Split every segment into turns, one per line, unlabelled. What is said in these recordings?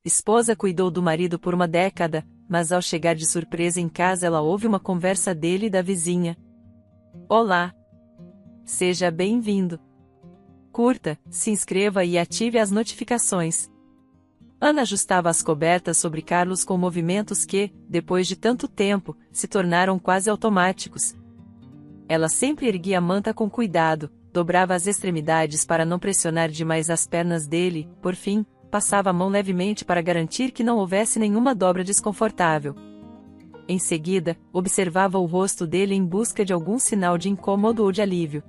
esposa cuidou do marido por uma década, mas ao chegar de surpresa em casa ela ouve uma conversa dele e da vizinha. Olá! Seja bem-vindo! Curta, se inscreva e ative as notificações. Ana ajustava as cobertas sobre Carlos com movimentos que, depois de tanto tempo, se tornaram quase automáticos. Ela sempre erguia a manta com cuidado, dobrava as extremidades para não pressionar demais as pernas dele, por fim, passava a mão levemente para garantir que não houvesse nenhuma dobra desconfortável. Em seguida, observava o rosto dele em busca de algum sinal de incômodo ou de alívio.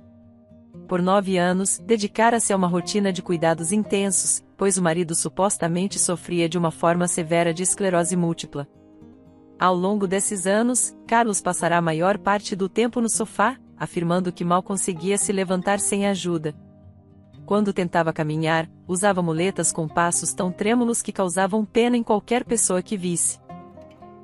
Por 9 anos, dedicara-se a uma rotina de cuidados intensos, pois o marido supostamente sofria de uma forma severa de esclerose múltipla. Ao longo desses anos, Carlos passará a maior parte do tempo no sofá, afirmando que mal conseguia se levantar sem ajuda. Quando tentava caminhar, usava muletas com passos tão trêmulos que causavam pena em qualquer pessoa que visse.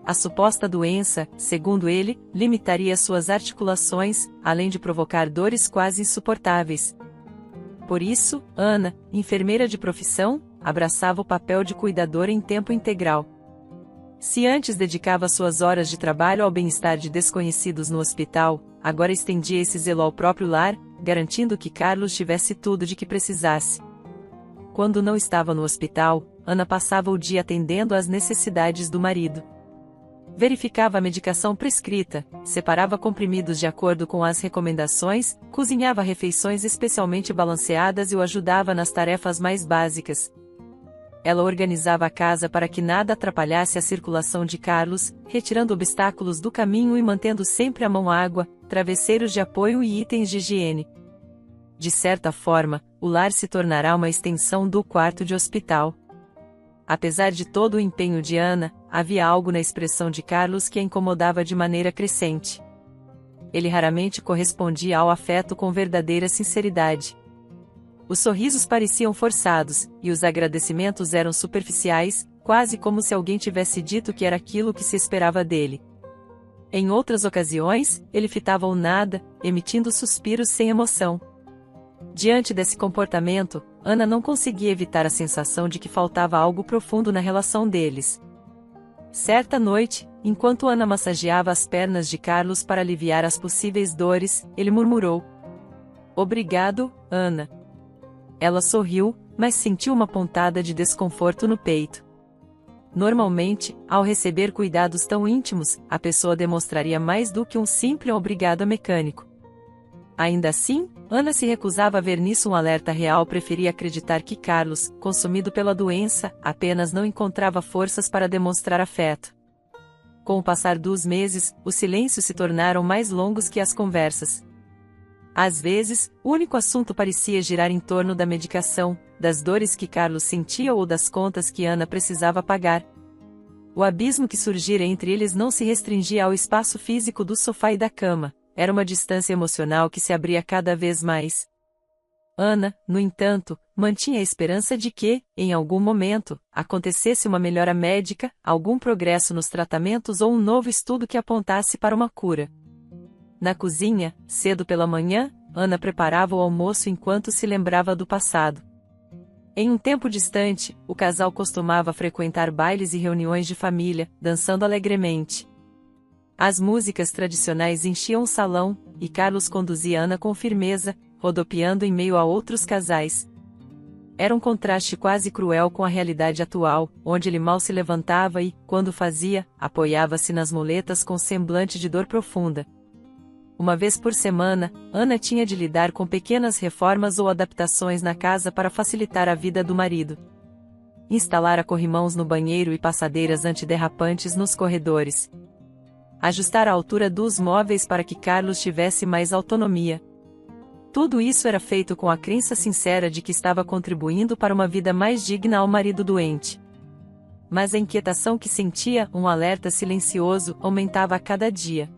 A suposta doença, segundo ele, limitaria suas articulações, além de provocar dores quase insuportáveis. Por isso, Ana, enfermeira de profissão, abraçava o papel de cuidadora em tempo integral. Se antes dedicava suas horas de trabalho ao bem-estar de desconhecidos no hospital, agora estendia esse zelo ao próprio lar, garantindo que Carlos tivesse tudo de que precisasse. Quando não estava no hospital, Ana passava o dia atendendo às necessidades do marido. Verificava a medicação prescrita, separava comprimidos de acordo com as recomendações, cozinhava refeições especialmente balanceadas e o ajudava nas tarefas mais básicas. Ela organizava a casa para que nada atrapalhasse a circulação de Carlos, retirando obstáculos do caminho e mantendo sempre à mão água, travesseiros de apoio e itens de higiene. De certa forma, o lar se tornará uma extensão do quarto de hospital. Apesar de todo o empenho de Ana, havia algo na expressão de Carlos que a incomodava de maneira crescente. Ele raramente correspondia ao afeto com verdadeira sinceridade. Os sorrisos pareciam forçados, e os agradecimentos eram superficiais, quase como se alguém tivesse dito que era aquilo que se esperava dele. Em outras ocasiões, ele fitava o nada, emitindo suspiros sem emoção. Diante desse comportamento, Ana não conseguia evitar a sensação de que faltava algo profundo na relação deles. Certa noite, enquanto Ana massageava as pernas de Carlos para aliviar as possíveis dores, ele murmurou: "Obrigado, Ana." Ela sorriu, mas sentiu uma pontada de desconforto no peito. Normalmente, ao receber cuidados tão íntimos, a pessoa demonstraria mais do que um simples obrigado mecânico. Ainda assim, Ana se recusava a ver nisso um alerta real, preferia acreditar que Carlos, consumido pela doença, apenas não encontrava forças para demonstrar afeto. Com o passar dos meses, os silêncios se tornaram mais longos que as conversas. Às vezes, o único assunto parecia girar em torno da medicação, das dores que Carlos sentia ou das contas que Ana precisava pagar. O abismo que surgira entre eles não se restringia ao espaço físico do sofá e da cama, era uma distância emocional que se abria cada vez mais. Ana, no entanto, mantinha a esperança de que, em algum momento, acontecesse uma melhora médica, algum progresso nos tratamentos ou um novo estudo que apontasse para uma cura. Na cozinha, cedo pela manhã, Ana preparava o almoço enquanto se lembrava do passado. Em um tempo distante, o casal costumava frequentar bailes e reuniões de família, dançando alegremente. As músicas tradicionais enchiam o salão, e Carlos conduzia Ana com firmeza, rodopiando em meio a outros casais. Era um contraste quase cruel com a realidade atual, onde ele mal se levantava e, quando fazia, apoiava-se nas muletas com semblante de dor profunda. Uma vez por semana, Ana tinha de lidar com pequenas reformas ou adaptações na casa para facilitar a vida do marido. Instalar corrimãos no banheiro e passadeiras antiderrapantes nos corredores. Ajustar a altura dos móveis para que Carlos tivesse mais autonomia. Tudo isso era feito com a crença sincera de que estava contribuindo para uma vida mais digna ao marido doente. Mas a inquietação que sentia, um alerta silencioso, aumentava a cada dia.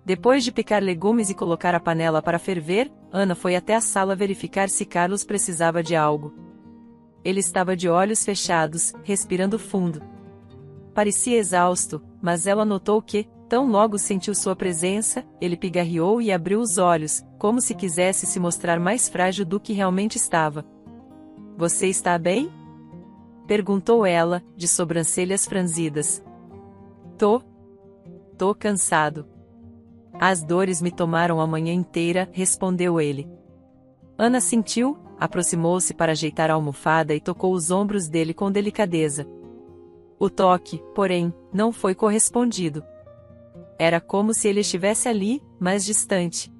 Depois de picar legumes e colocar a panela para ferver, Ana foi até a sala verificar se Carlos precisava de algo. Ele estava de olhos fechados, respirando fundo. Parecia exausto, mas ela notou que, tão logo sentiu sua presença, ele pigarreou e abriu os olhos, como se quisesse se mostrar mais frágil do que realmente estava. "Você está bem?" Perguntou ela, de sobrancelhas franzidas. Tô cansado. As dores me tomaram a manhã inteira, respondeu ele. Ana sentiu, aproximou-se para ajeitar a almofada e tocou os ombros dele com delicadeza. O toque, porém, não foi correspondido. Era como se ele estivesse ali, mas distante.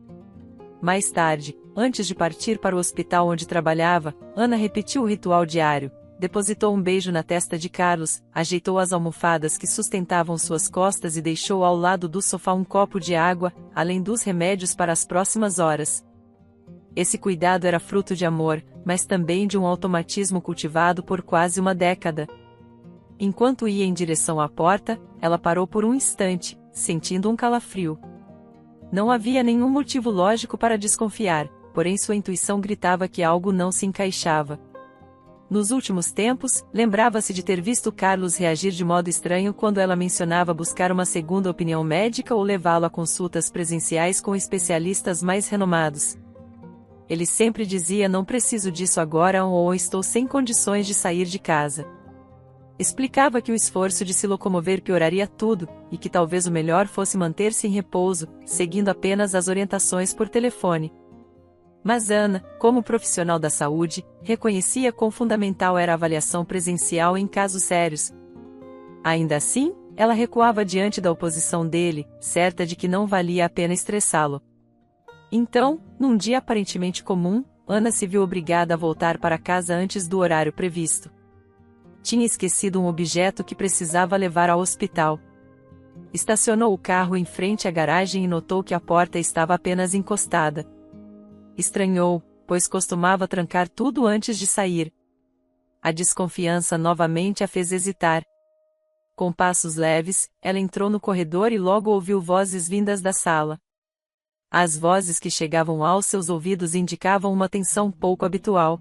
Mais tarde, antes de partir para o hospital onde trabalhava, Ana repetiu o ritual diário, depositou um beijo na testa de Carlos, ajeitou as almofadas que sustentavam suas costas e deixou ao lado do sofá um copo de água, além dos remédios para as próximas horas. Esse cuidado era fruto de amor, mas também de um automatismo cultivado por quase uma década. Enquanto ia em direção à porta, ela parou por um instante, sentindo um calafrio. Não havia nenhum motivo lógico para desconfiar, porém sua intuição gritava que algo não se encaixava. Nos últimos tempos, lembrava-se de ter visto Carlos reagir de modo estranho quando ela mencionava buscar uma segunda opinião médica ou levá-lo a consultas presenciais com especialistas mais renomados. Ele sempre dizia: não preciso disso agora ou estou sem condições de sair de casa. Explicava que o esforço de se locomover pioraria tudo, e que talvez o melhor fosse manter-se em repouso, seguindo apenas as orientações por telefone. Mas Ana, como profissional da saúde, reconhecia quão fundamental era a avaliação presencial em casos sérios. Ainda assim, ela recuava diante da oposição dele, certa de que não valia a pena estressá-lo. Então, num dia aparentemente comum, Ana se viu obrigada a voltar para casa antes do horário previsto. Tinha esquecido um objeto que precisava levar ao hospital. Estacionou o carro em frente à garagem e notou que a porta estava apenas encostada. Estranhou, pois costumava trancar tudo antes de sair. A desconfiança novamente a fez hesitar. Com passos leves, ela entrou no corredor e logo ouviu vozes vindas da sala. As vozes que chegavam aos seus ouvidos indicavam uma tensão pouco habitual.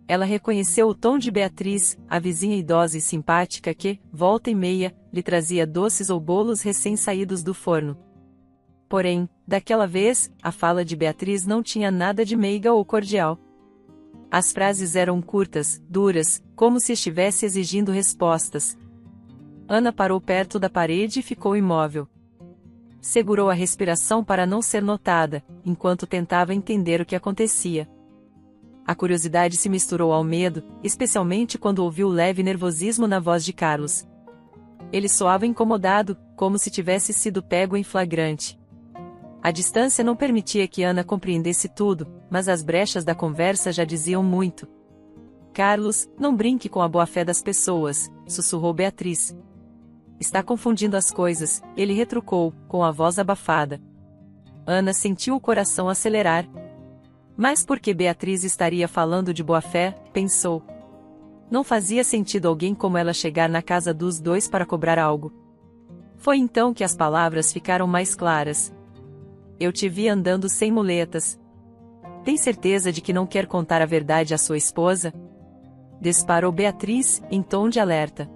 Ela reconheceu o tom de Beatriz, a vizinha idosa e simpática que, volta e meia, lhe trazia doces ou bolos recém-saídos do forno. Porém, daquela vez, a fala de Beatriz não tinha nada de meiga ou cordial. As frases eram curtas, duras, como se estivesse exigindo respostas. Ana parou perto da parede e ficou imóvel. Segurou a respiração para não ser notada, enquanto tentava entender o que acontecia. A curiosidade se misturou ao medo, especialmente quando ouviu o leve nervosismo na voz de Carlos. Ele soava incomodado, como se tivesse sido pego em flagrante. A distância não permitia que Ana compreendesse tudo, mas as brechas da conversa já diziam muito. Carlos, não brinque com a boa-fé das pessoas, sussurrou Beatriz. Está confundindo as coisas, ele retrucou, com a voz abafada. Ana sentiu o coração acelerar. Mas por que Beatriz estaria falando de boa-fé, pensou. Não fazia sentido alguém como ela chegar na casa dos dois para cobrar algo. Foi então que as palavras ficaram mais claras. Eu te vi andando sem muletas. Tem certeza de que não quer contar a verdade à sua esposa? Disparou Beatriz, em tom de alerta.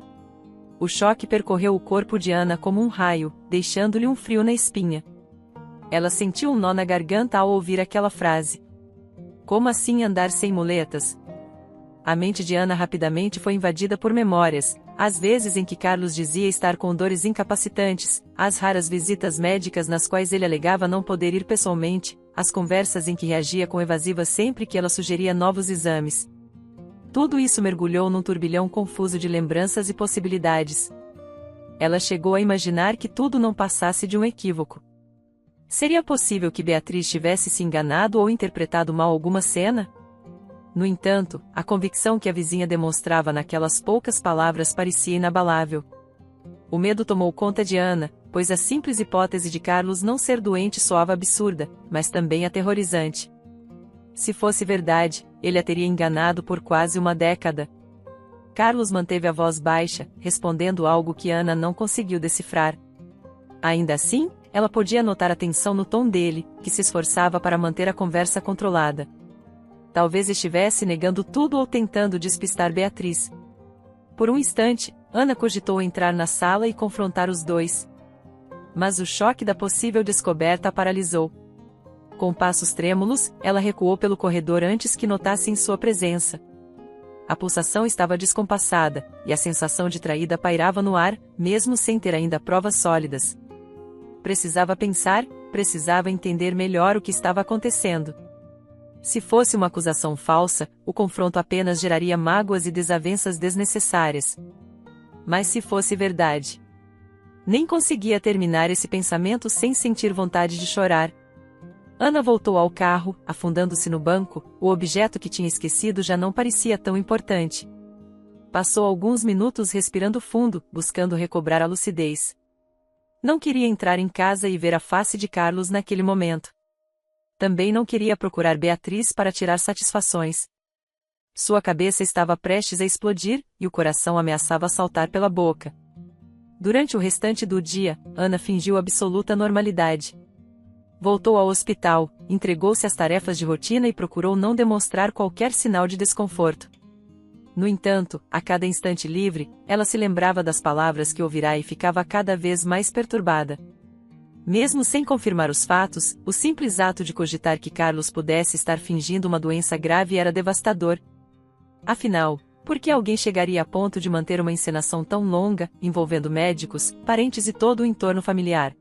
O choque percorreu o corpo de Ana como um raio, deixando-lhe um frio na espinha. Ela sentiu um nó na garganta ao ouvir aquela frase. Como assim andar sem muletas? A mente de Ana rapidamente foi invadida por memórias, as vezes em que Carlos dizia estar com dores incapacitantes, as raras visitas médicas nas quais ele alegava não poder ir pessoalmente, as conversas em que reagia com evasiva sempre que ela sugeria novos exames. Tudo isso mergulhou num turbilhão confuso de lembranças e possibilidades. Ela chegou a imaginar que tudo não passasse de um equívoco. Seria possível que Beatriz tivesse se enganado ou interpretado mal alguma cena? No entanto, a convicção que a vizinha demonstrava naquelas poucas palavras parecia inabalável. O medo tomou conta de Ana, pois a simples hipótese de Carlos não ser doente soava absurda, mas também aterrorizante. Se fosse verdade, ele a teria enganado por quase uma década. Carlos manteve a voz baixa, respondendo algo que Ana não conseguiu decifrar. Ainda assim, ela podia notar a tensão no tom dele, que se esforçava para manter a conversa controlada. Talvez estivesse negando tudo ou tentando despistar Beatriz. Por um instante, Ana cogitou entrar na sala e confrontar os dois. Mas o choque da possível descoberta a paralisou. Com passos trêmulos, ela recuou pelo corredor antes que notassem sua presença. A pulsação estava descompassada, e a sensação de traída pairava no ar, mesmo sem ter ainda provas sólidas. Precisava pensar, precisava entender melhor o que estava acontecendo. Se fosse uma acusação falsa, o confronto apenas geraria mágoas e desavenças desnecessárias. Mas se fosse verdade? Nem conseguia terminar esse pensamento sem sentir vontade de chorar. Ana voltou ao carro, afundando-se no banco, o objeto que tinha esquecido já não parecia tão importante. Passou alguns minutos respirando fundo, buscando recobrar a lucidez. Não queria entrar em casa e ver a face de Carlos naquele momento. Também não queria procurar Beatriz para tirar satisfações. Sua cabeça estava prestes a explodir, e o coração ameaçava saltar pela boca. Durante o restante do dia, Ana fingiu absoluta normalidade. Voltou ao hospital, entregou-se às tarefas de rotina e procurou não demonstrar qualquer sinal de desconforto. No entanto, a cada instante livre, ela se lembrava das palavras que ouvirá e ficava cada vez mais perturbada. Mesmo sem confirmar os fatos, o simples ato de cogitar que Carlos pudesse estar fingindo uma doença grave era devastador. Afinal, por que alguém chegaria a ponto de manter uma encenação tão longa, envolvendo médicos, parentes e todo o entorno familiar?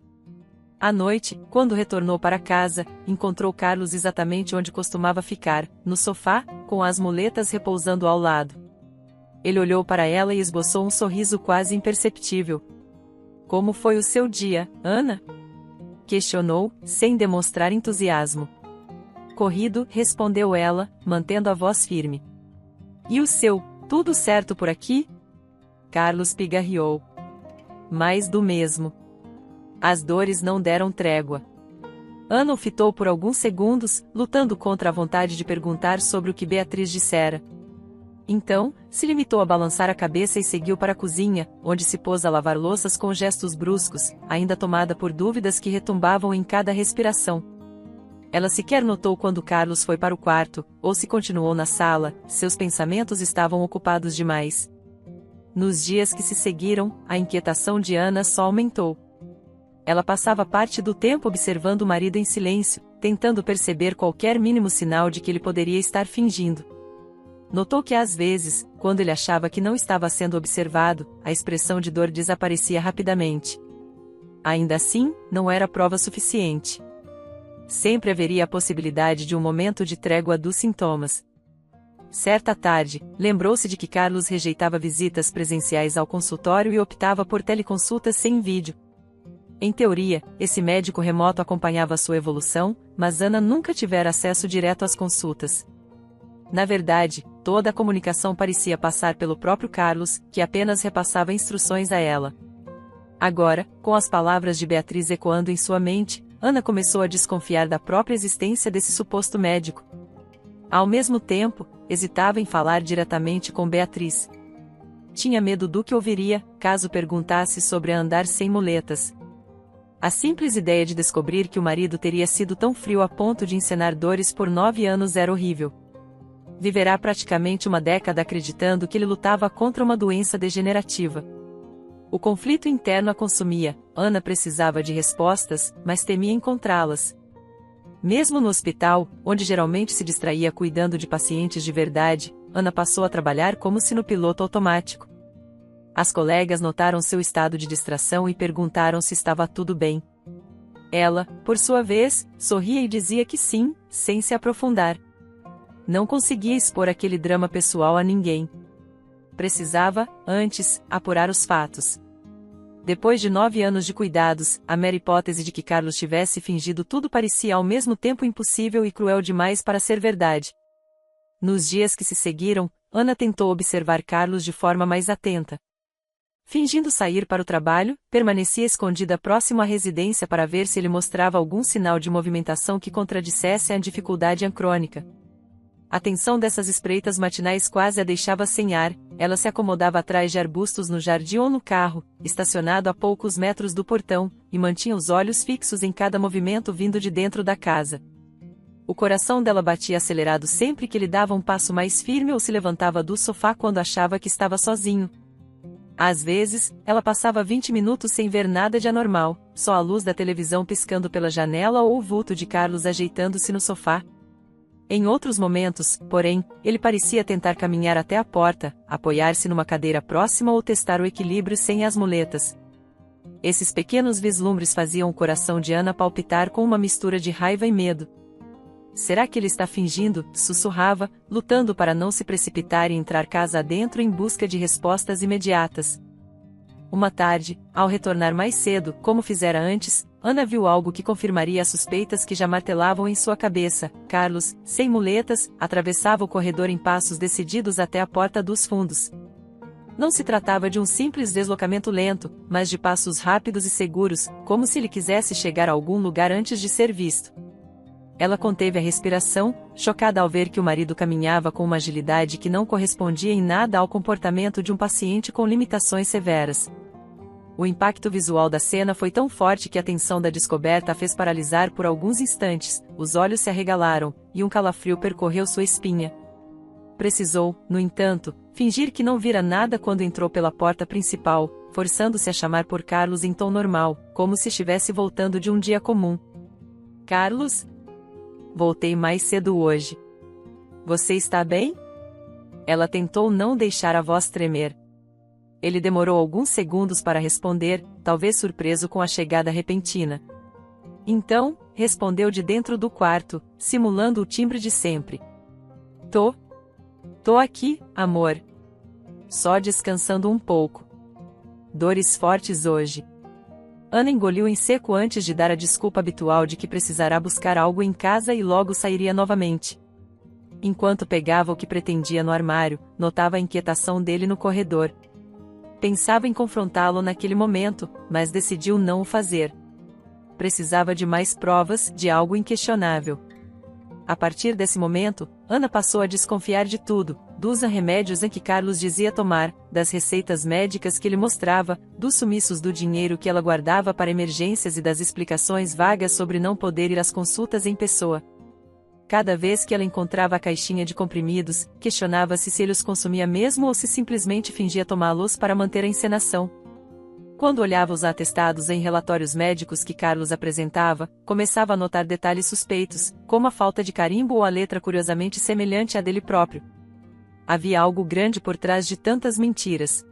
À noite, quando retornou para casa, encontrou Carlos exatamente onde costumava ficar, no sofá, com as muletas repousando ao lado. Ele olhou para ela e esboçou um sorriso quase imperceptível. "Como foi o seu dia, Ana?" questionou, sem demonstrar entusiasmo. "Corrido", respondeu ela, mantendo a voz firme. "E o seu, tudo certo por aqui?" Carlos pigarreou. "Mais do mesmo." As dores não deram trégua. Ana o fitou por alguns segundos, lutando contra a vontade de perguntar sobre o que Beatriz dissera. Então, se limitou a balançar a cabeça e seguiu para a cozinha, onde se pôs a lavar louças com gestos bruscos, ainda tomada por dúvidas que retumbavam em cada respiração. Ela sequer notou quando Carlos foi para o quarto, ou se continuou na sala, seus pensamentos estavam ocupados demais. Nos dias que se seguiram, a inquietação de Ana só aumentou. Ela passava parte do tempo observando o marido em silêncio, tentando perceber qualquer mínimo sinal de que ele poderia estar fingindo. Notou que às vezes, quando ele achava que não estava sendo observado, a expressão de dor desaparecia rapidamente. Ainda assim, não era prova suficiente. Sempre haveria a possibilidade de um momento de trégua dos sintomas. Certa tarde, lembrou-se de que Carlos rejeitava visitas presenciais ao consultório e optava por teleconsultas sem vídeo. Em teoria, esse médico remoto acompanhava sua evolução, mas Ana nunca tivera acesso direto às consultas. Na verdade, toda a comunicação parecia passar pelo próprio Carlos, que apenas repassava instruções a ela. Agora, com as palavras de Beatriz ecoando em sua mente, Ana começou a desconfiar da própria existência desse suposto médico. Ao mesmo tempo, hesitava em falar diretamente com Beatriz. Tinha medo do que ouviria, caso perguntasse sobre andar sem muletas. A simples ideia de descobrir que o marido teria sido tão frio a ponto de encenar dores por 9 anos era horrível. Viverá praticamente uma década acreditando que ele lutava contra uma doença degenerativa. O conflito interno a consumia. Ana precisava de respostas, mas temia encontrá-las. Mesmo no hospital, onde geralmente se distraía cuidando de pacientes de verdade, Ana passou a trabalhar como se no piloto automático. As colegas notaram seu estado de distração e perguntaram se estava tudo bem. Ela, por sua vez, sorria e dizia que sim, sem se aprofundar. Não conseguia expor aquele drama pessoal a ninguém. Precisava, antes, apurar os fatos. Depois de 9 anos de cuidados, a mera hipótese de que Carlos tivesse fingido tudo parecia ao mesmo tempo impossível e cruel demais para ser verdade. Nos dias que se seguiram, Ana tentou observar Carlos de forma mais atenta. Fingindo sair para o trabalho, permanecia escondida próximo à residência para ver se ele mostrava algum sinal de movimentação que contradissesse a dificuldade crônica. A tensão dessas espreitas matinais quase a deixava sem ar. Ela se acomodava atrás de arbustos no jardim ou no carro, estacionado a poucos metros do portão, e mantinha os olhos fixos em cada movimento vindo de dentro da casa. O coração dela batia acelerado sempre que ele dava um passo mais firme ou se levantava do sofá quando achava que estava sozinho. Às vezes, ela passava 20 minutos sem ver nada de anormal, só a luz da televisão piscando pela janela ou o vulto de Carlos ajeitando-se no sofá. Em outros momentos, porém, ele parecia tentar caminhar até a porta, apoiar-se numa cadeira próxima ou testar o equilíbrio sem as muletas. Esses pequenos vislumbres faziam o coração de Ana palpitar com uma mistura de raiva e medo. Será que ele está fingindo? Sussurrava, lutando para não se precipitar e entrar casa adentro em busca de respostas imediatas. Uma tarde, ao retornar mais cedo, como fizera antes, Ana viu algo que confirmaria as suspeitas que já martelavam em sua cabeça. Carlos, sem muletas, atravessava o corredor em passos decididos até a porta dos fundos. Não se tratava de um simples deslocamento lento, mas de passos rápidos e seguros, como se ele quisesse chegar a algum lugar antes de ser visto. Ela conteve a respiração, chocada ao ver que o marido caminhava com uma agilidade que não correspondia em nada ao comportamento de um paciente com limitações severas. O impacto visual da cena foi tão forte que a tensão da descoberta a fez paralisar por alguns instantes, os olhos se arregalaram, e um calafrio percorreu sua espinha. Precisou, no entanto, fingir que não vira nada quando entrou pela porta principal, forçando-se a chamar por Carlos em tom normal, como se estivesse voltando de um dia comum. Carlos? Voltei mais cedo hoje. Você está bem? Ela tentou não deixar a voz tremer. Ele demorou alguns segundos para responder, talvez surpreso com a chegada repentina. Então, respondeu de dentro do quarto, simulando o timbre de sempre. Tô aqui, amor. Só descansando um pouco. Dores fortes hoje. Ana engoliu em seco antes de dar a desculpa habitual de que precisará buscar algo em casa e logo sairia novamente. Enquanto pegava o que pretendia no armário, notava a inquietação dele no corredor. Pensava em confrontá-lo naquele momento, mas decidiu não o fazer. Precisava de mais provas, de algo inquestionável. A partir desse momento, Ana passou a desconfiar de tudo, dos remédios em que Carlos dizia tomar, das receitas médicas que ele mostrava, dos sumiços do dinheiro que ela guardava para emergências e das explicações vagas sobre não poder ir às consultas em pessoa. Cada vez que ela encontrava a caixinha de comprimidos, questionava-se se ele os consumia mesmo ou se simplesmente fingia tomá-los para manter a encenação. Quando olhava os atestados em relatórios médicos que Carlos apresentava, começava a notar detalhes suspeitos, como a falta de carimbo ou a letra curiosamente semelhante à dele próprio. Havia algo grande por trás de tantas mentiras.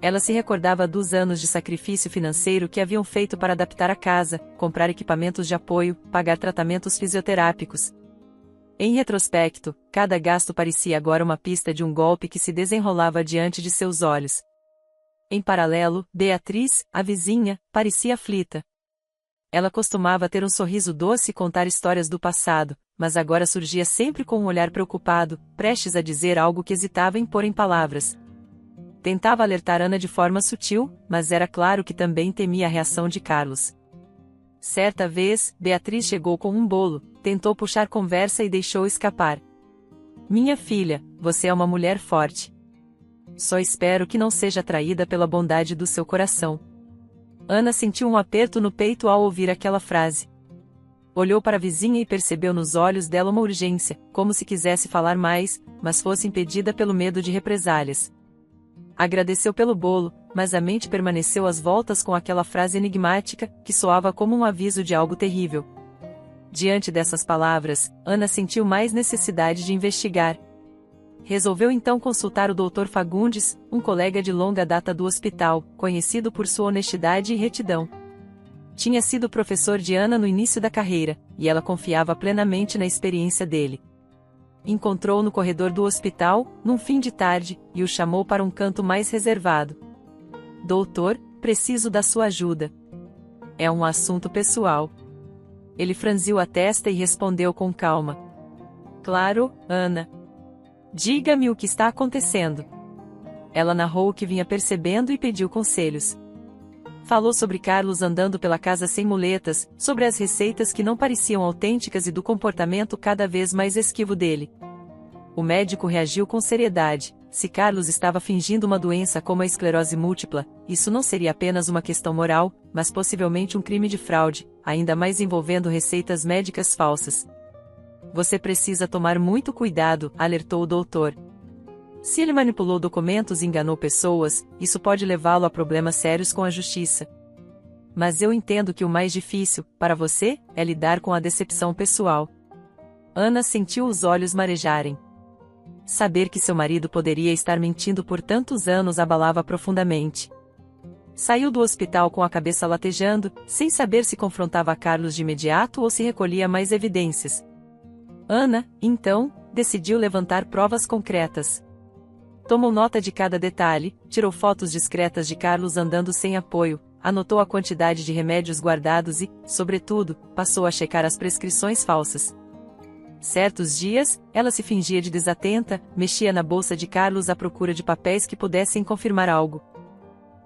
Ela se recordava dos anos de sacrifício financeiro que haviam feito para adaptar a casa, comprar equipamentos de apoio, pagar tratamentos fisioterápicos. Em retrospecto, cada gasto parecia agora uma pista de um golpe que se desenrolava diante de seus olhos. Em paralelo, Beatriz, a vizinha, parecia aflita. Ela costumava ter um sorriso doce e contar histórias do passado, mas agora surgia sempre com um olhar preocupado, prestes a dizer algo que hesitava em pôr em palavras. Tentava alertar Ana de forma sutil, mas era claro que também temia a reação de Carlos. Certa vez, Beatriz chegou com um bolo, tentou puxar conversa e deixou escapar. Minha filha, você é uma mulher forte. Só espero que não seja atraída pela bondade do seu coração. Ana sentiu um aperto no peito ao ouvir aquela frase. Olhou para a vizinha e percebeu nos olhos dela uma urgência, como se quisesse falar mais, mas fosse impedida pelo medo de represálias. Agradeceu pelo bolo, mas a mente permaneceu às voltas com aquela frase enigmática, que soava como um aviso de algo terrível. Diante dessas palavras, Ana sentiu mais necessidade de investigar. Resolveu então consultar o Dr. Fagundes, um colega de longa data do hospital, conhecido por sua honestidade e retidão. Tinha sido professor de Ana no início da carreira, e ela confiava plenamente na experiência dele. Encontrou-o no corredor do hospital, num fim de tarde, e o chamou para um canto mais reservado. Doutor, preciso da sua ajuda. É um assunto pessoal. Ele franziu a testa e respondeu com calma. Claro, Ana. Diga-me o que está acontecendo. Ela narrou o que vinha percebendo e pediu conselhos. Falou sobre Carlos andando pela casa sem muletas, sobre as receitas que não pareciam autênticas e do comportamento cada vez mais esquivo dele. O médico reagiu com seriedade. Se Carlos estava fingindo uma doença como a esclerose múltipla, isso não seria apenas uma questão moral, mas possivelmente um crime de fraude, ainda mais envolvendo receitas médicas falsas. Você precisa tomar muito cuidado, alertou o doutor. Se ele manipulou documentos e enganou pessoas, isso pode levá-lo a problemas sérios com a justiça. Mas eu entendo que o mais difícil, para você, é lidar com a decepção pessoal. Ana sentiu os olhos marejarem. Saber que seu marido poderia estar mentindo por tantos anos abalava profundamente. Saiu do hospital com a cabeça latejando, sem saber se confrontava Carlos de imediato ou se recolhia mais evidências. Ana, então, decidiu levantar provas concretas. Tomou nota de cada detalhe, tirou fotos discretas de Carlos andando sem apoio, anotou a quantidade de remédios guardados e, sobretudo, passou a checar as prescrições falsas. Certos dias, ela se fingia de desatenta, mexia na bolsa de Carlos à procura de papéis que pudessem confirmar algo.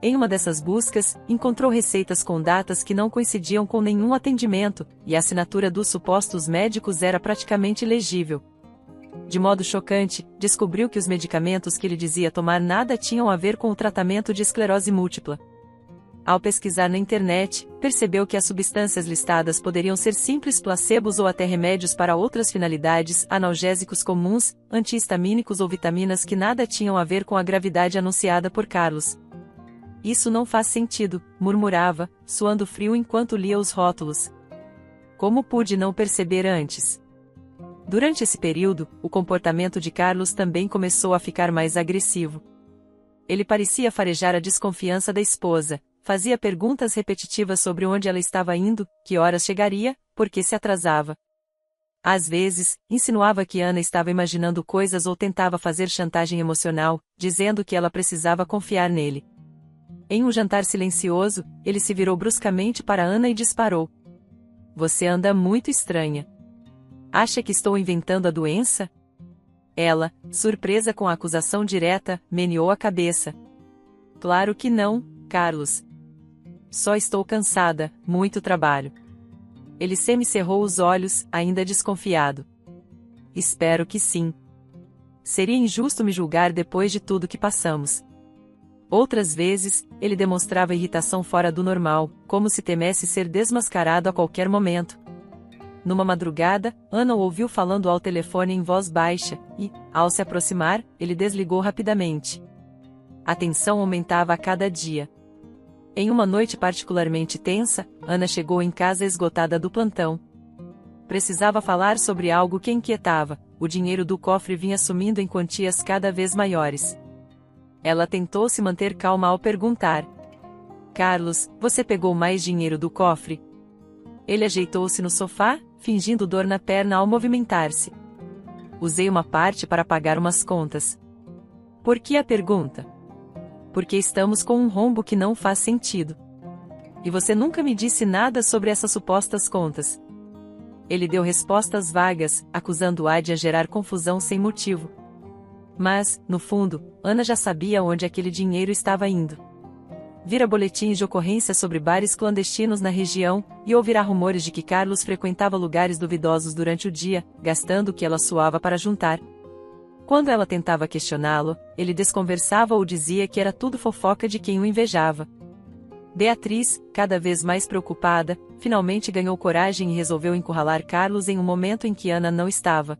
Em uma dessas buscas, encontrou receitas com datas que não coincidiam com nenhum atendimento, e a assinatura dos supostos médicos era praticamente legível. De modo chocante, descobriu que os medicamentos que ele dizia tomar nada tinham a ver com o tratamento de esclerose múltipla. Ao pesquisar na internet, percebeu que as substâncias listadas poderiam ser simples placebos ou até remédios para outras finalidades, analgésicos comuns, antihistamínicos ou vitaminas que nada tinham a ver com a gravidade anunciada por Carlos. Isso não faz sentido, murmurava, suando frio enquanto lia os rótulos. Como pude não perceber antes? Durante esse período, o comportamento de Carlos também começou a ficar mais agressivo. Ele parecia farejar a desconfiança da esposa, fazia perguntas repetitivas sobre onde ela estava indo, que horas chegaria, por que se atrasava. Às vezes, insinuava que Ana estava imaginando coisas ou tentava fazer chantagem emocional, dizendo que ela precisava confiar nele. Em um jantar silencioso, ele se virou bruscamente para Ana e disparou. Você anda muito estranha. Acha que estou inventando a doença? Ela, surpresa com a acusação direta, meneou a cabeça. Claro que não, Carlos. Só estou cansada, muito trabalho. Ele semicerrou os olhos, ainda desconfiado. Espero que sim. Seria injusto me julgar depois de tudo que passamos. Outras vezes, ele demonstrava irritação fora do normal, como se temesse ser desmascarado a qualquer momento. Numa madrugada, Ana o ouviu falando ao telefone em voz baixa, e, ao se aproximar, ele desligou rapidamente. A tensão aumentava a cada dia. Em uma noite particularmente tensa, Ana chegou em casa esgotada do plantão. Precisava falar sobre algo que inquietava, o dinheiro do cofre vinha sumindo em quantias cada vez maiores. Ela tentou se manter calma ao perguntar. Carlos, você pegou mais dinheiro do cofre? Ele ajeitou-se no sofá, fingindo dor na perna ao movimentar-se. Usei uma parte para pagar umas contas. Por que a pergunta? Porque estamos com um rombo que não faz sentido. E você nunca me disse nada sobre essas supostas contas. Ele deu respostas vagas, acusando-a de gerar confusão sem motivo. Mas, no fundo, Ana já sabia onde aquele dinheiro estava indo. Vira boletins de ocorrência sobre bares clandestinos na região, e ouvirá rumores de que Carlos frequentava lugares duvidosos durante o dia, gastando o que ela suava para juntar. Quando ela tentava questioná-lo, ele desconversava ou dizia que era tudo fofoca de quem o invejava. Beatriz, cada vez mais preocupada, finalmente ganhou coragem e resolveu encurralar Carlos em um momento em que Ana não estava.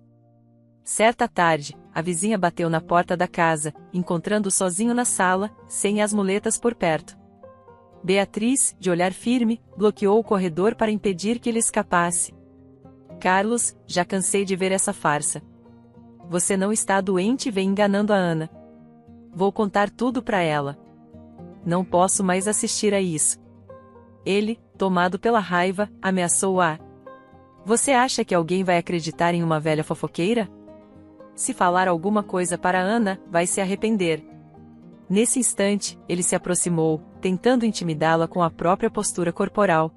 Certa tarde, a vizinha bateu na porta da casa, encontrando-o sozinho na sala, sem as muletas por perto. Beatriz, de olhar firme, bloqueou o corredor para impedir que ele escapasse. Carlos, já cansei de ver essa farsa. Você não está doente e vem enganando a Ana. Vou contar tudo para ela. Não posso mais assistir a isso. Ele, tomado pela raiva, ameaçou-a. Você acha que alguém vai acreditar em uma velha fofoqueira? Se falar alguma coisa para Ana, vai se arrepender. Nesse instante, ele se aproximou, tentando intimidá-la com a própria postura corporal.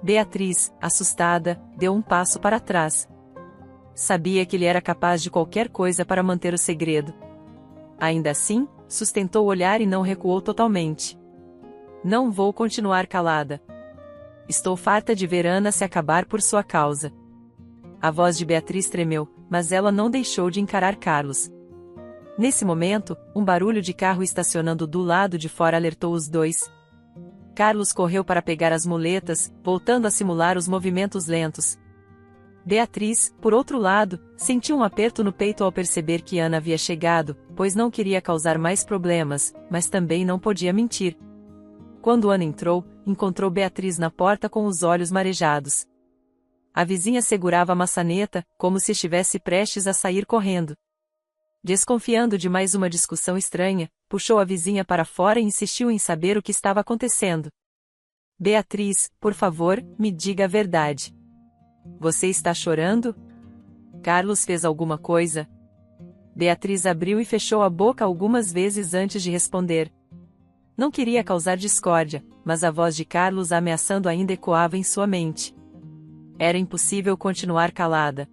Beatriz, assustada, deu um passo para trás. Sabia que ele era capaz de qualquer coisa para manter o segredo. Ainda assim, sustentou o olhar e não recuou totalmente. Não vou continuar calada. Estou farta de ver Ana se acabar por sua causa. A voz de Beatriz tremeu, mas ela não deixou de encarar Carlos. Nesse momento, um barulho de carro estacionando do lado de fora alertou os dois. Carlos correu para pegar as muletas, voltando a simular os movimentos lentos. Beatriz, por outro lado, sentiu um aperto no peito ao perceber que Ana havia chegado, pois não queria causar mais problemas, mas também não podia mentir. Quando Ana entrou, encontrou Beatriz na porta com os olhos marejados. A vizinha segurava a maçaneta, como se estivesse prestes a sair correndo. Desconfiando de mais uma discussão estranha, puxou a vizinha para fora e insistiu em saber o que estava acontecendo. Beatriz, por favor, me diga a verdade. Você está chorando? Carlos fez alguma coisa? Beatriz abriu e fechou a boca algumas vezes antes de responder. Não queria causar discórdia, mas a voz de Carlos ameaçando ainda ecoava em sua mente. Era impossível continuar calada.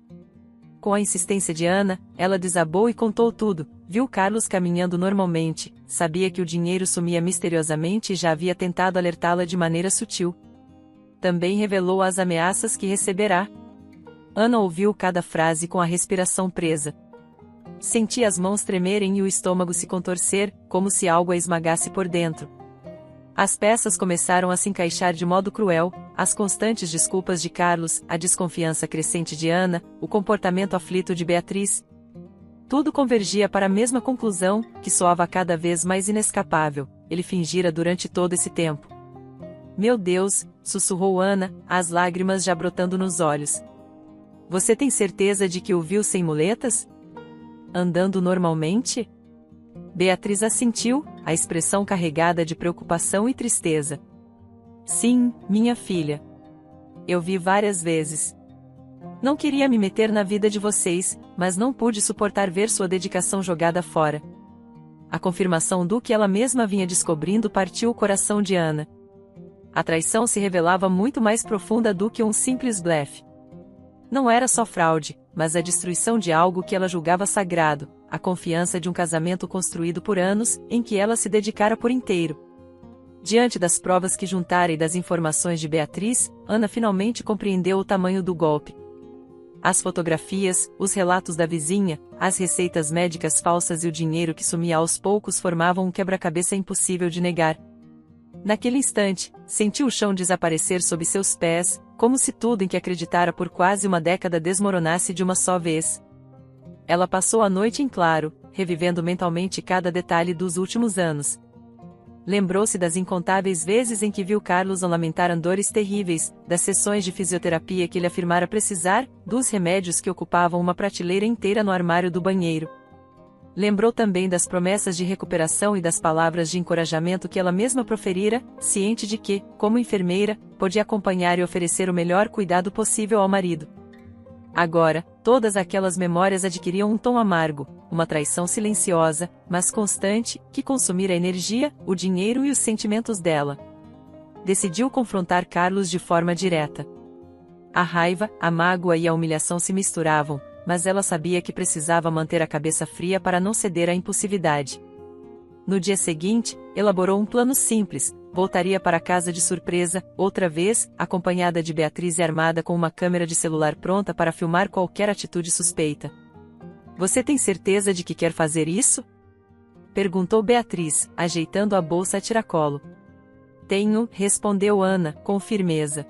Com a insistência de Ana, ela desabou e contou tudo. Viu Carlos caminhando normalmente, sabia que o dinheiro sumia misteriosamente e já havia tentado alertá-la de maneira sutil. Também revelou as ameaças que receberá. Ana ouviu cada frase com a respiração presa. Sentia as mãos tremerem e o estômago se contorcer, como se algo a esmagasse por dentro. As peças começaram a se encaixar de modo cruel, as constantes desculpas de Carlos, a desconfiança crescente de Ana, o comportamento aflito de Beatriz. Tudo convergia para a mesma conclusão, que soava cada vez mais inescapável. Ele fingira durante todo esse tempo. Meu Deus, sussurrou Ana, as lágrimas já brotando nos olhos. Você tem certeza de que o viu sem muletas? Andando normalmente? Beatriz assentiu, a expressão carregada de preocupação e tristeza. Sim, minha filha. Eu vi várias vezes. Não queria me meter na vida de vocês, mas não pude suportar ver sua dedicação jogada fora. A confirmação do que ela mesma vinha descobrindo partiu o coração de Ana. A traição se revelava muito mais profunda do que um simples blefe. Não era só fraude, mas a destruição de algo que ela julgava sagrado, a confiança de um casamento construído por anos, em que ela se dedicara por inteiro. Diante das provas que juntara e das informações de Beatriz, Ana finalmente compreendeu o tamanho do golpe. As fotografias, os relatos da vizinha, as receitas médicas falsas e o dinheiro que sumia aos poucos formavam um quebra-cabeça impossível de negar. Naquele instante, sentiu o chão desaparecer sob seus pés, como se tudo em que acreditara por quase uma década desmoronasse de uma só vez. Ela passou a noite em claro, revivendo mentalmente cada detalhe dos últimos anos. Lembrou-se das incontáveis vezes em que viu Carlos lamentar dores terríveis, das sessões de fisioterapia que ele afirmara precisar, dos remédios que ocupavam uma prateleira inteira no armário do banheiro. Lembrou também das promessas de recuperação e das palavras de encorajamento que ela mesma proferira, ciente de que, como enfermeira, podia acompanhar e oferecer o melhor cuidado possível ao marido. Agora, todas aquelas memórias adquiriam um tom amargo, uma traição silenciosa, mas constante, que consumira a energia, o dinheiro e os sentimentos dela. Decidiu confrontar Carlos de forma direta. A raiva, a mágoa e a humilhação se misturavam, mas ela sabia que precisava manter a cabeça fria para não ceder à impulsividade. No dia seguinte, elaborou um plano simples. Voltaria para casa de surpresa, outra vez, acompanhada de Beatriz e armada com uma câmera de celular pronta para filmar qualquer atitude suspeita. Você tem certeza de que quer fazer isso? Perguntou Beatriz, ajeitando a bolsa a tiracolo. Tenho, respondeu Ana, com firmeza.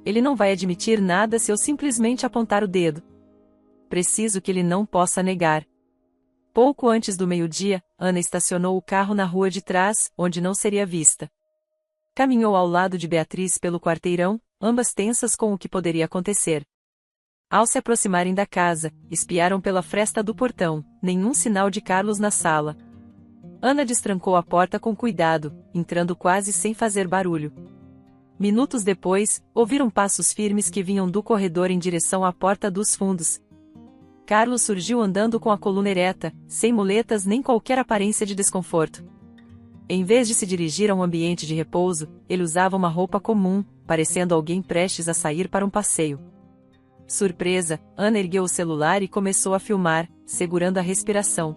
Ele não vai admitir nada se eu simplesmente apontar o dedo. Preciso que ele não possa negar. Pouco antes do meio-dia, Ana estacionou o carro na rua de trás, onde não seria vista. Caminhou ao lado de Beatriz pelo quarteirão, ambas tensas com o que poderia acontecer. Ao se aproximarem da casa, espiaram pela fresta do portão, nenhum sinal de Carlos na sala. Ana destrancou a porta com cuidado, entrando quase sem fazer barulho. Minutos depois, ouviram passos firmes que vinham do corredor em direção à porta dos fundos. Carlos surgiu andando com a coluna ereta, sem muletas nem qualquer aparência de desconforto. Em vez de se dirigir a um ambiente de repouso, ele usava uma roupa comum, parecendo alguém prestes a sair para um passeio. Surpresa, Ana ergueu o celular e começou a filmar, segurando a respiração.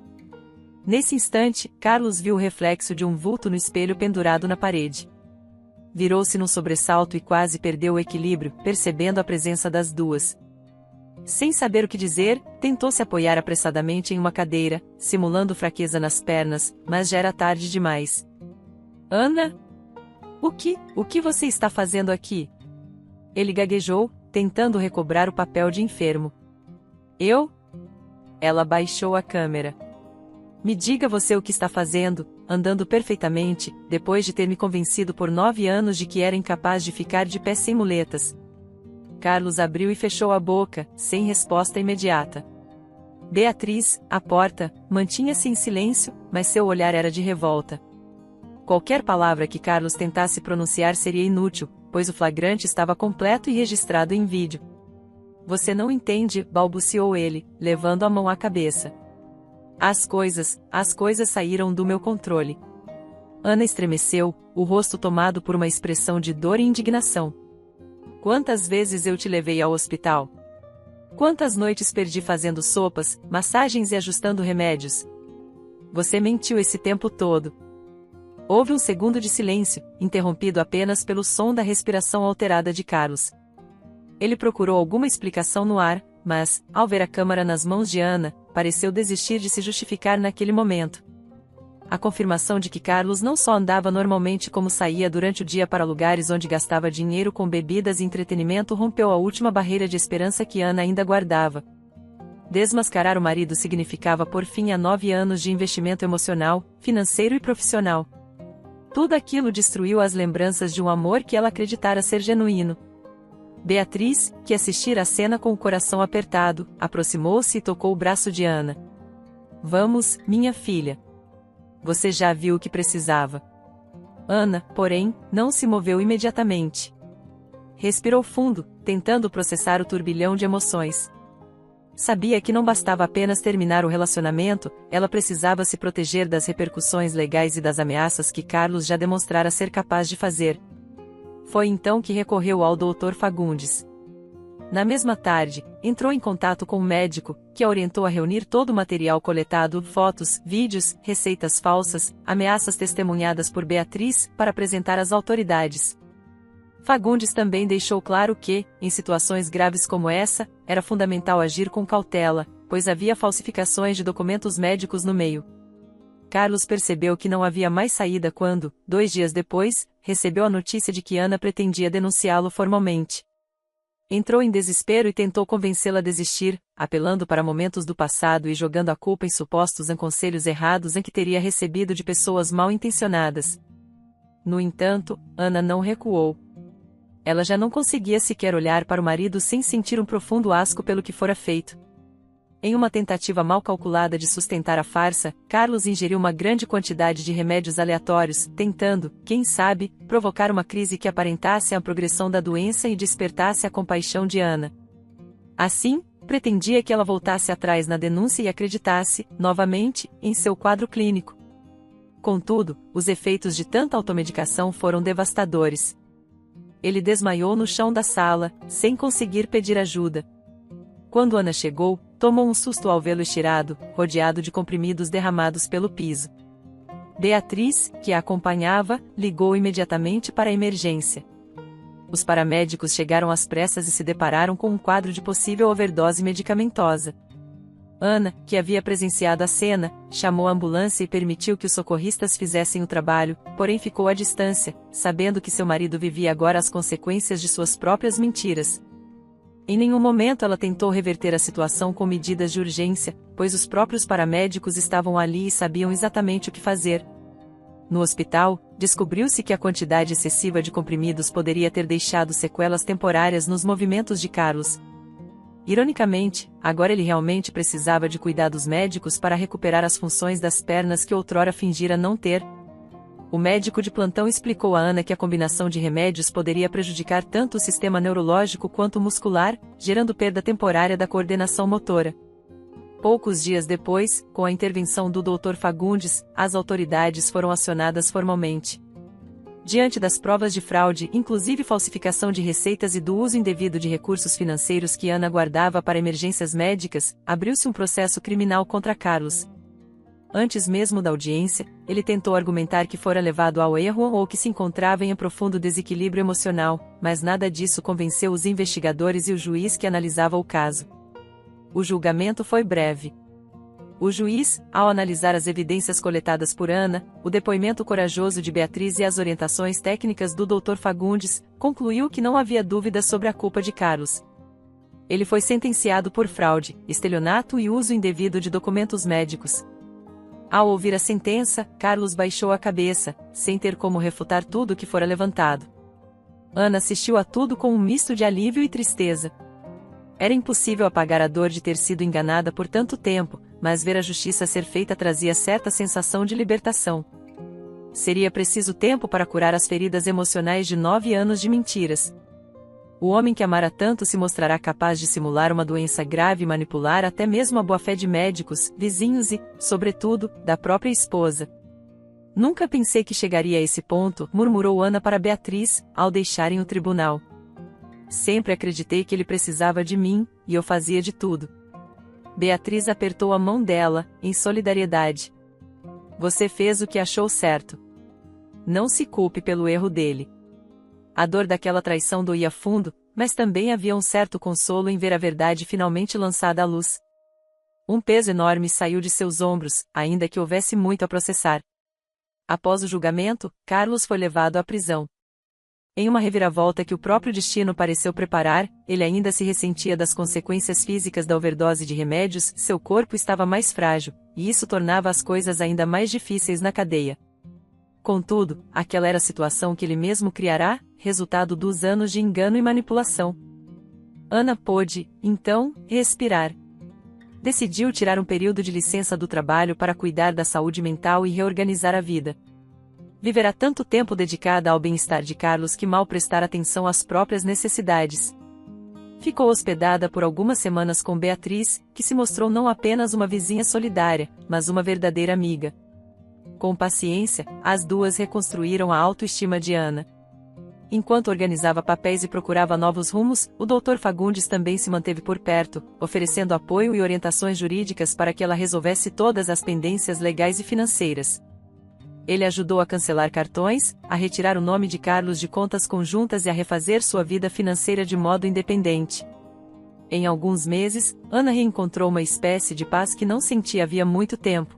Nesse instante, Carlos viu o reflexo de um vulto no espelho pendurado na parede. Virou-se num sobressalto e quase perdeu o equilíbrio, percebendo a presença das duas. Sem saber o que dizer, tentou se apoiar apressadamente em uma cadeira, simulando fraqueza nas pernas, mas já era tarde demais. Ana? O que você está fazendo aqui? Ele gaguejou, tentando recobrar o papel de enfermo. Eu? Ela baixou a câmera. Me diga você o que está fazendo, andando perfeitamente, depois de ter me convencido por 9 anos de que era incapaz de ficar de pé sem muletas. Carlos abriu e fechou a boca, sem resposta imediata. Beatriz, à porta, mantinha-se em silêncio, mas seu olhar era de revolta. Qualquer palavra que Carlos tentasse pronunciar seria inútil, pois o flagrante estava completo e registrado em vídeo. Você não entende, balbuciou ele, levando a mão à cabeça. As coisas saíram do meu controle. Ana estremeceu, o rosto tomado por uma expressão de dor e indignação. Quantas vezes eu te levei ao hospital? Quantas noites perdi fazendo sopas, massagens e ajustando remédios? Você mentiu esse tempo todo. Houve um segundo de silêncio, interrompido apenas pelo som da respiração alterada de Carlos. Ele procurou alguma explicação no ar, mas, ao ver a câmara nas mãos de Ana, pareceu desistir de se justificar naquele momento. A confirmação de que Carlos não só andava normalmente como saía durante o dia para lugares onde gastava dinheiro com bebidas e entretenimento rompeu a última barreira de esperança que Ana ainda guardava. Desmascarar o marido significava pôr fim a 9 anos de investimento emocional, financeiro e profissional. Tudo aquilo destruiu as lembranças de um amor que ela acreditara ser genuíno. Beatriz, que assistira à cena com o coração apertado, aproximou-se e tocou o braço de Ana. Vamos, minha filha. Você já viu o que precisava. Ana, porém, não se moveu imediatamente. Respirou fundo, tentando processar o turbilhão de emoções. Sabia que não bastava apenas terminar o relacionamento, ela precisava se proteger das repercussões legais e das ameaças que Carlos já demonstrara ser capaz de fazer. Foi então que recorreu ao Dr. Fagundes. Na mesma tarde, entrou em contato com um médico, que a orientou a reunir todo o material coletado, fotos, vídeos, receitas falsas, ameaças testemunhadas por Beatriz, para apresentar às autoridades. Fagundes também deixou claro que, em situações graves como essa, era fundamental agir com cautela, pois havia falsificações de documentos médicos no meio. Carlos percebeu que não havia mais saída quando, 2 dias depois, recebeu a notícia de que Ana pretendia denunciá-lo formalmente. Entrou em desespero e tentou convencê-la a desistir, apelando para momentos do passado e jogando a culpa em supostos conselhos errados em que teria recebido de pessoas mal intencionadas. No entanto, Ana não recuou. Ela já não conseguia sequer olhar para o marido sem sentir um profundo asco pelo que fora feito. Em uma tentativa mal calculada de sustentar a farsa, Carlos ingeriu uma grande quantidade de remédios aleatórios, tentando, quem sabe, provocar uma crise que aparentasse a progressão da doença e despertasse a compaixão de Ana. Assim, pretendia que ela voltasse atrás na denúncia e acreditasse, novamente, em seu quadro clínico. Contudo, os efeitos de tanta automedicação foram devastadores. Ele desmaiou no chão da sala, sem conseguir pedir ajuda. Quando Ana chegou, tomou um susto ao vê-lo estirado, rodeado de comprimidos derramados pelo piso. Beatriz, que a acompanhava, ligou imediatamente para a emergência. Os paramédicos chegaram às pressas e se depararam com um quadro de possível overdose medicamentosa. Ana, que havia presenciado a cena, chamou a ambulância e permitiu que os socorristas fizessem o trabalho, porém ficou à distância, sabendo que seu marido vivia agora as consequências de suas próprias mentiras. Em nenhum momento ela tentou reverter a situação com medidas de urgência, pois os próprios paramédicos estavam ali e sabiam exatamente o que fazer. No hospital, descobriu-se que a quantidade excessiva de comprimidos poderia ter deixado sequelas temporárias nos movimentos de Carlos. Ironicamente, agora ele realmente precisava de cuidados médicos para recuperar as funções das pernas que outrora fingira não ter. O médico de plantão explicou a Ana que a combinação de remédios poderia prejudicar tanto o sistema neurológico quanto o muscular, gerando perda temporária da coordenação motora. Poucos dias depois, com a intervenção do Dr. Fagundes, as autoridades foram acionadas formalmente. Diante das provas de fraude, inclusive falsificação de receitas e do uso indevido de recursos financeiros que Ana guardava para emergências médicas, abriu-se um processo criminal contra Carlos. Antes mesmo da audiência, ele tentou argumentar que fora levado ao erro ou que se encontrava em profundo desequilíbrio emocional, mas nada disso convenceu os investigadores e o juiz que analisava o caso. O julgamento foi breve. O juiz, ao analisar as evidências coletadas por Ana, o depoimento corajoso de Beatriz e as orientações técnicas do Dr. Fagundes, concluiu que não havia dúvida sobre a culpa de Carlos. Ele foi sentenciado por fraude, estelionato e uso indevido de documentos médicos. Ao ouvir a sentença, Carlos baixou a cabeça, sem ter como refutar tudo o que fora levantado. Ana assistiu a tudo com um misto de alívio e tristeza. Era impossível apagar a dor de ter sido enganada por tanto tempo, mas ver a justiça ser feita trazia certa sensação de libertação. Seria preciso tempo para curar as feridas emocionais de 9 anos de mentiras. O homem que amara tanto se mostrará capaz de simular uma doença grave e manipular até mesmo a boa-fé de médicos, vizinhos e, sobretudo, da própria esposa. Nunca pensei que chegaria a esse ponto, murmurou Ana para Beatriz, ao deixarem o tribunal. Sempre acreditei que ele precisava de mim, e eu fazia de tudo. Beatriz apertou a mão dela, em solidariedade. Você fez o que achou certo. Não se culpe pelo erro dele. A dor daquela traição doía fundo, mas também havia um certo consolo em ver a verdade finalmente lançada à luz. Um peso enorme saiu de seus ombros, ainda que houvesse muito a processar. Após o julgamento, Carlos foi levado à prisão. Em uma reviravolta que o próprio destino pareceu preparar, ele ainda se ressentia das consequências físicas da overdose de remédios, seu corpo estava mais frágil, e isso tornava as coisas ainda mais difíceis na cadeia. Contudo, aquela era a situação que ele mesmo criará, resultado dos anos de engano e manipulação. Ana pôde, então, respirar. Decidiu tirar um período de licença do trabalho para cuidar da saúde mental e reorganizar a vida. Viverá tanto tempo dedicada ao bem-estar de Carlos que mal prestar atenção às próprias necessidades. Ficou hospedada por algumas semanas com Beatriz, que se mostrou não apenas uma vizinha solidária, mas uma verdadeira amiga. Com paciência, as duas reconstruíram a autoestima de Ana. Enquanto organizava papéis e procurava novos rumos, o Dr. Fagundes também se manteve por perto, oferecendo apoio e orientações jurídicas para que ela resolvesse todas as pendências legais e financeiras. Ele ajudou a cancelar cartões, a retirar o nome de Carlos de contas conjuntas e a refazer sua vida financeira de modo independente. Em alguns meses, Ana reencontrou uma espécie de paz que não sentia havia muito tempo.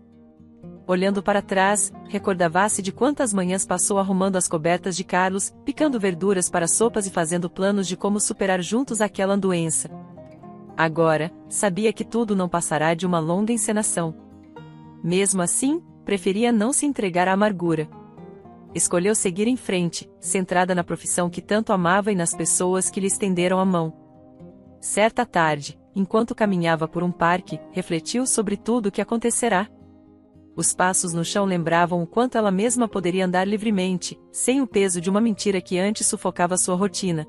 Olhando para trás, recordava-se de quantas manhãs passou arrumando as cobertas de Carlos, picando verduras para sopas e fazendo planos de como superar juntos aquela doença. Agora, sabia que tudo não passará de uma longa encenação. Mesmo assim, preferia não se entregar à amargura. Escolheu seguir em frente, centrada na profissão que tanto amava e nas pessoas que lhe estenderam a mão. Certa tarde, enquanto caminhava por um parque, refletiu sobre tudo o que acontecerá. Os passos no chão lembravam o quanto ela mesma poderia andar livremente, sem o peso de uma mentira que antes sufocava sua rotina.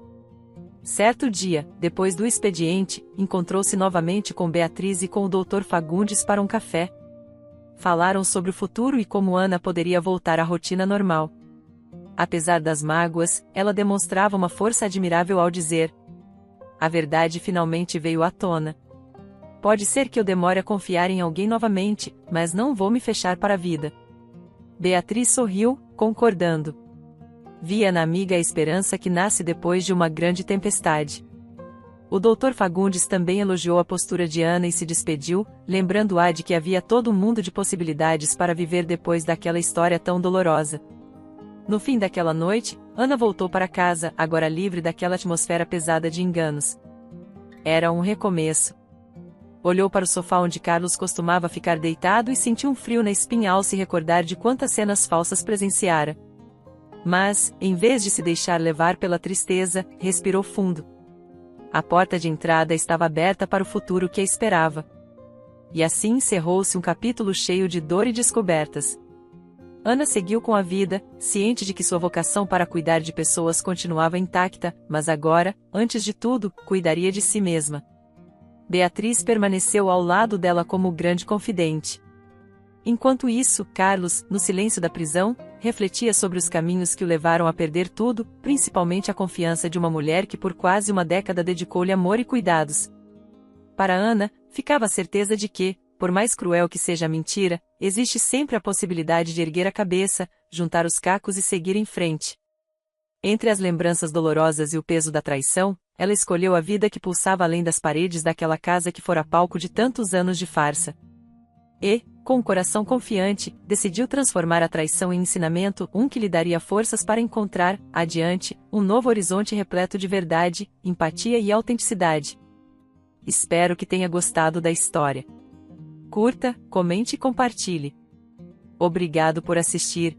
Certo dia, depois do expediente, encontrou-se novamente com Beatriz e com o Dr. Fagundes para um café. Falaram sobre o futuro e como Ana poderia voltar à rotina normal. Apesar das mágoas, ela demonstrava uma força admirável ao dizer: a verdade finalmente veio à tona. Pode ser que eu demore a confiar em alguém novamente, mas não vou me fechar para a vida. Beatriz sorriu, concordando. Via na amiga a esperança que nasce depois de uma grande tempestade. O Dr. Fagundes também elogiou a postura de Ana e se despediu, lembrando-a de que havia todo um mundo de possibilidades para viver depois daquela história tão dolorosa. No fim daquela noite, Ana voltou para casa, agora livre daquela atmosfera pesada de enganos. Era um recomeço. Olhou para o sofá onde Carlos costumava ficar deitado e sentiu um frio na espinha ao se recordar de quantas cenas falsas presenciara. Mas, em vez de se deixar levar pela tristeza, respirou fundo. A porta de entrada estava aberta para o futuro que a esperava. E assim encerrou-se um capítulo cheio de dor e descobertas. Ana seguiu com a vida, ciente de que sua vocação para cuidar de pessoas continuava intacta, mas agora, antes de tudo, cuidaria de si mesma. Beatriz permaneceu ao lado dela como grande confidente. Enquanto isso, Carlos, no silêncio da prisão, refletia sobre os caminhos que o levaram a perder tudo, principalmente a confiança de uma mulher que por quase uma década dedicou-lhe amor e cuidados. Para Ana, ficava a certeza de que, por mais cruel que seja a mentira, existe sempre a possibilidade de erguer a cabeça, juntar os cacos e seguir em frente. Entre as lembranças dolorosas e o peso da traição, ela escolheu a vida que pulsava além das paredes daquela casa que fora palco de tantos anos de farsa. E, com o coração confiante, decidiu transformar a traição em ensinamento, que lhe daria forças para encontrar, adiante, um novo horizonte repleto de verdade, empatia e autenticidade. Espero que tenha gostado da história. Curta, comente e compartilhe. Obrigado por assistir.